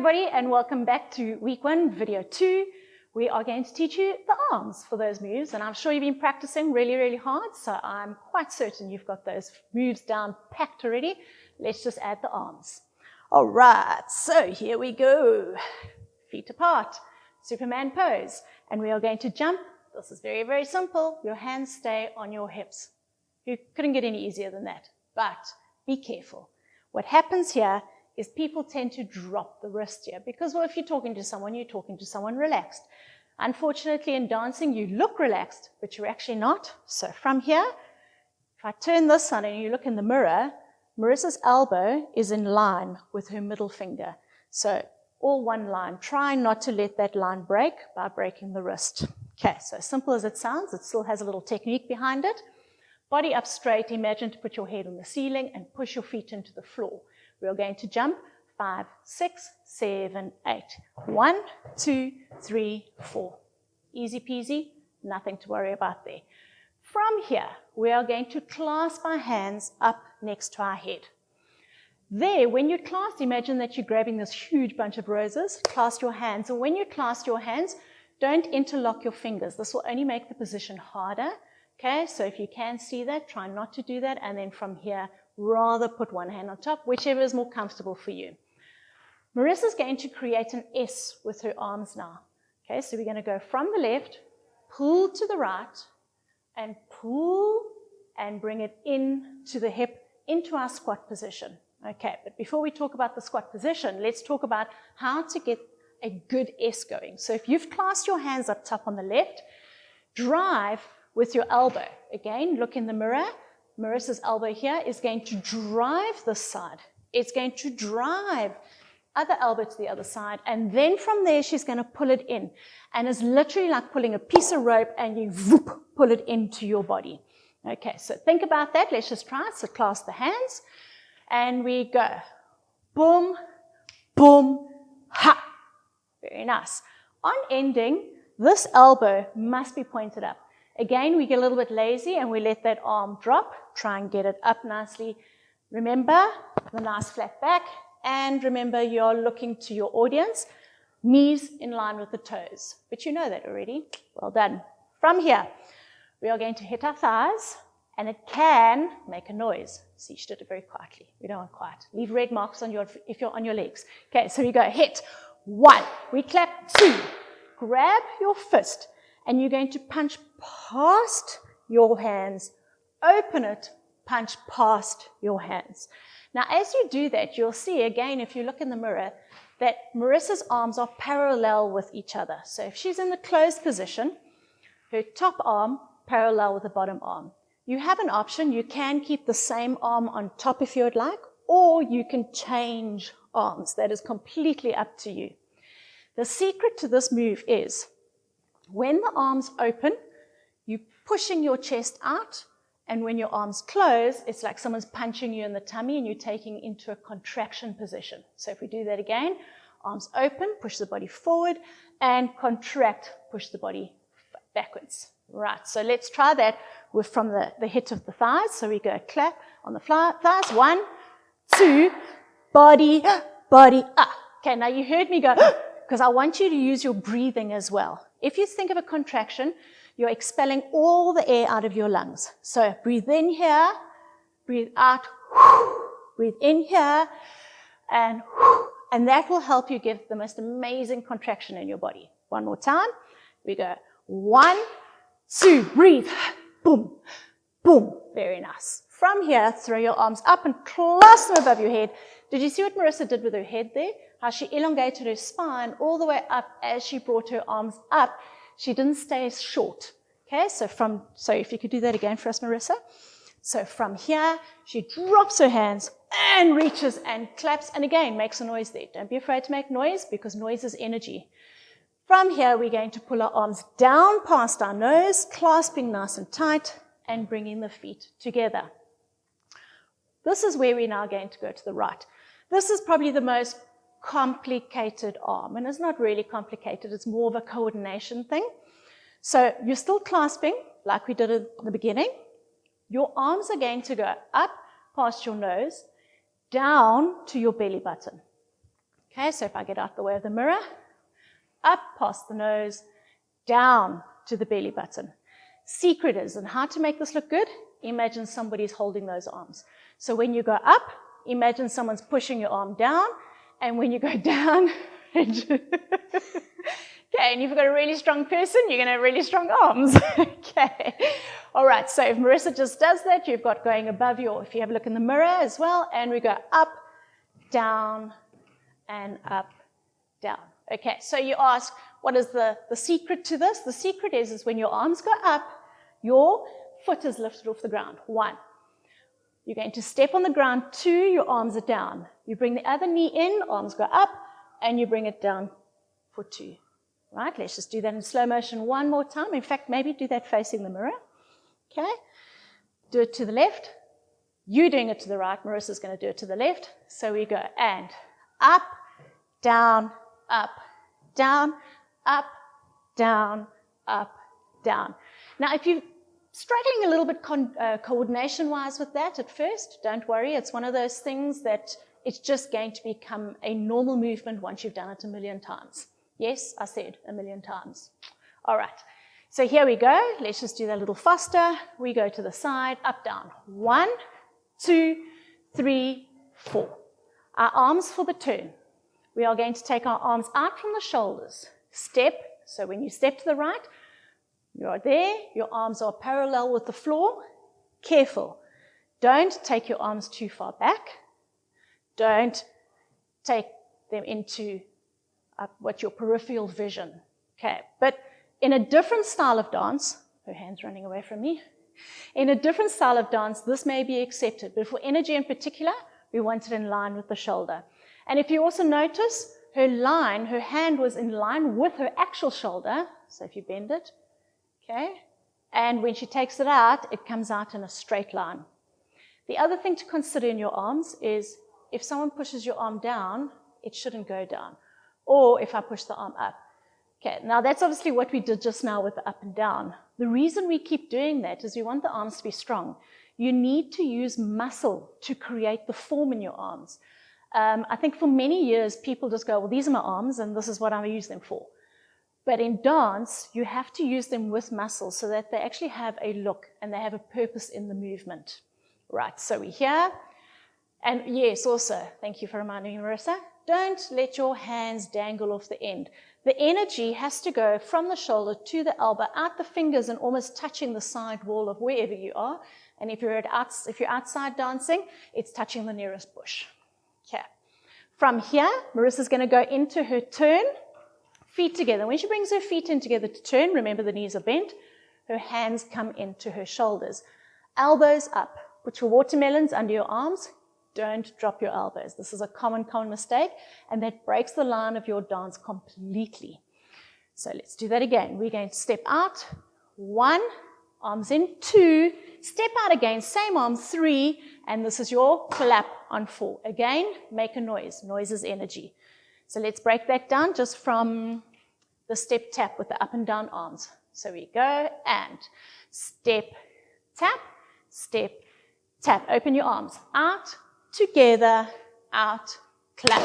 everybody, and welcome back to week 1, video 2. We are going to teach you the arms for those moves, and I'm sure you've been practicing really hard, so I'm quite certain you've got those moves down packed already. Let's just add the arms. All right, so here we go. Feet apart, Superman pose, and we are going to jump. This is very simple. Your hands stay on your hips. You couldn't get any easier than that, but be careful. What happens here is people tend to drop the wrist here because, well, if you're talking to someone, you're talking to someone relaxed. Unfortunately, in dancing, you look relaxed, but you're actually not. So from here, if I turn this on and you look in the mirror, Marissa's elbow is in line with her middle finger. So all one line. Try not to let that line break by breaking the wrist. Okay, so as simple as it sounds, it still has a little technique behind it. Body up straight. Imagine to put your head on the ceiling and push your feet into the floor. We are going to jump 5, 6, 7, 8. 1, 2, 3, 4. Easy peasy, nothing to worry about there. From here, we are going to clasp our hands up next to our head. There, when you clasp, imagine that you're grabbing this huge bunch of roses. Clasp your hands, and when you clasp your hands, don't interlock your fingers. This will only make the position harder. Okay, so if you can see that, try not to do that, and then from here, rather put one hand on top, whichever is more comfortable for you. Marissa's going to create an S with her arms now. Okay, so we're going to go from the left, pull to the right, and pull and bring it in to the hip, into our squat position. Okay, but before we talk about the squat position, let's talk about how to get a good S going. So if you've clasped your hands up top on the left, drive with your elbow. Again, look in the mirror. Marissa's elbow here is going to drive this side. It's going to drive other elbow to the other side, and then from there she's going to pull it in, and it's literally like pulling a piece of rope and you whoop, pull it into your body. Okay, so think about that. Let's just try it. So clasp the hands and we go boom, boom, ha. Very nice. On ending, this elbow must be pointed up. Again, we get a little bit lazy and we let that arm drop. Try and get it up nicely. Remember the nice flat back, and remember you're looking to your audience, knees in line with the toes. But you know that already. Well done. From here, we are going to hit our thighs, and it can make a noise. See, she did it very quietly. We don't want quiet. Leave red marks on if you're on your legs. Okay, so we go hit. 1. We clap. 2. Grab your fist, and you're going to punch past your hands. Open it, punch past your hands. Now, as you do that, you'll see, again, if you look in the mirror, that Marissa's arms are parallel with each other. So if she's in the closed position, her top arm parallel with the bottom arm. You have an option. You can keep the same arm on top if you would like, or you can change arms. That is completely up to you. The secret to this move is when the arms open, you're pushing your chest out, and when your arms close, it's like someone's punching you in the tummy and you're taking into a contraction position. So if we do that again, arms open, push the body forward, and contract, push the body backwards. Right, so let's try that from the hit of the thighs. So we go clap on the thighs. 1, 2, body, up. Okay, now you heard me go, because I want you to use your breathing as well. If you think of a contraction, you're expelling all the air out of your lungs. So breathe in here, breathe out, breathe in here, and that will help you give the most amazing contraction in your body. One more time. We go 1, 2, breathe, boom, boom. Very nice. From here, throw your arms up and clasp them above your head. Did you see what Marissa did with her head there? How she elongated her spine all the way up as she brought her arms up. She didn't stay short. Okay, so if you could do that again for us, Marissa. So from here, she drops her hands and reaches and claps, and again, makes a noise there. Don't be afraid to make noise, because noise is energy. From here, we're going to pull our arms down past our nose, clasping nice and tight, and bringing the feet together. This is where we're now going to go to the right. This is probably the most complicated arm, and it's not really complicated, it's more of a coordination thing. So you're still clasping like we did at the beginning. Your arms are going to go up past your nose, down to your belly button. Okay, so if I get out the way of the mirror, up past the nose, down to the belly button. Secret is, and how to make this look good, imagine somebody's holding those arms. So when you go up, imagine someone's pushing your arm down, and when you go down, okay, and you've got a really strong person, you're going to have really strong arms. Okay, all right, so if Marissa just does that, you've got going above your, if you have a look in the mirror as well, and we go up, down, and up, down. Okay, so you ask, what is the secret to this? The secret is when your arms go up, your foot is lifted off the ground. 1. You're going to step on the ground. 2, your arms are down. You bring the other knee in, arms go up, and you bring it down for 2. Right, let's just do that in slow motion one more time. In fact, maybe do that facing the mirror. Okay, do it to the left. You're doing it to the right. Marissa's going to do it to the left. So we go and up, down, up, down, up, down, up, down. Now, if you're struggling a little bit coordination-wise with that at first, don't worry. It's one of those things that it's just going to become a normal movement once you've done it a million times. Yes, I said a million times. All right, so here we go. Let's just do that a little faster. We go to the side, up, down. 1, 2, 3, 4. Our arms for the turn. We are going to take our arms out from the shoulders. Step, so when you step to the right, you are there, your arms are parallel with the floor. Careful, don't take your arms too far back. Don't take them into what's your peripheral vision. Okay, but in a different style of dance, her hand's running away from me. In a different style of dance, this may be accepted, but for energy in particular, we want it in line with the shoulder. And if you also notice, her hand was in line with her actual shoulder. So if you bend it, okay, and when she takes it out, it comes out in a straight line. The other thing to consider in your arms is if someone pushes your arm down, it shouldn't go down. Or if I push the arm up. Okay, now that's obviously what we did just now with the up and down. The reason we keep doing that is we want the arms to be strong. You need to use muscle to create the form in your arms. I think for many years, people just go, well, these are my arms, and this is what I use them for. But in dance, you have to use them with muscle so that they actually have a look and they have a purpose in the movement. Right, so we're here. And yes, also, thank you for reminding me, Marissa, don't let your hands dangle off the end. The energy has to go from the shoulder to the elbow, out the fingers and almost touching the side wall of wherever you are. And if you're outside dancing, it's touching the nearest bush. Okay. From here, Marissa's going to go into her turn, feet together. When she brings her feet in together to turn, remember the knees are bent, her hands come into her shoulders. Elbows up. Put your watermelons under your arms. Don't drop your elbows. This is a common mistake, and that breaks the line of your dance completely. So let's do that again. We're going to step out. 1, arms in. 2, step out again, same arm. 3, and this is your clap on 4. Again, make a noise. Noise is energy. So let's break that down just from the step tap with the up and down arms. So we go and step, tap, step, tap. Open your arms. Out, together, out, clap.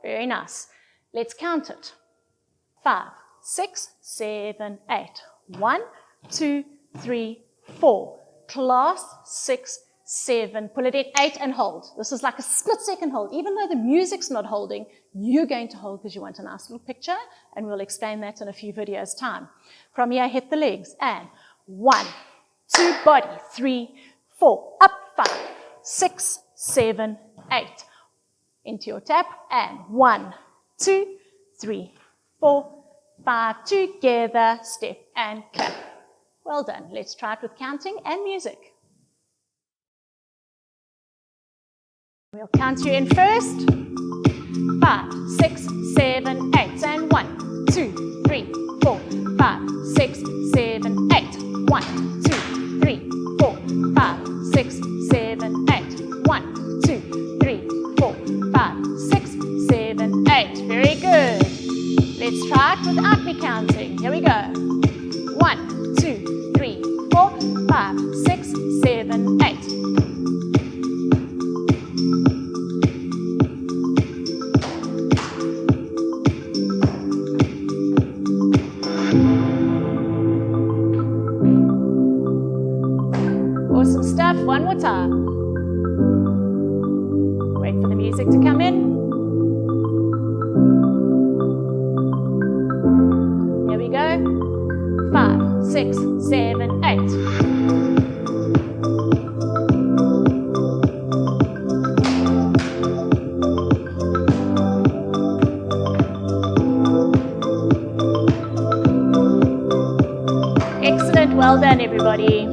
Very nice. Let's count it. 5, 6, 7, 8. 1, 2, 3, 4. Class 6, 7. Pull it in 8 and hold. This is like a split second hold. Even though the music's not holding, you're going to hold because you want a nice little picture, and we'll explain that in a few videos' time. From here, hit the legs. And 1, 2, body. 3, 4. Up, 5, 6, 7, 8. Into your tap. And 1, 2, 3, 4, 5. Together, step and clap. Well done. Let's try it with counting and music. We'll count you in first. 5, 6, 7, 8. And 1, 2, 3, 4, 5, 6, 7, 8. 1, 2, 3, 4, 5, 6, 7, 8. 1, 2, 3, 4, 5, 6, 7, 8. Very good. Let's try it without me counting. Here we go. 1, 2, 3, 4, 5, 6, 7, 8. stuff. One more time. Wait for the music to come in. Here we go. 5, 6, 7, 8. Excellent. Well done, everybody.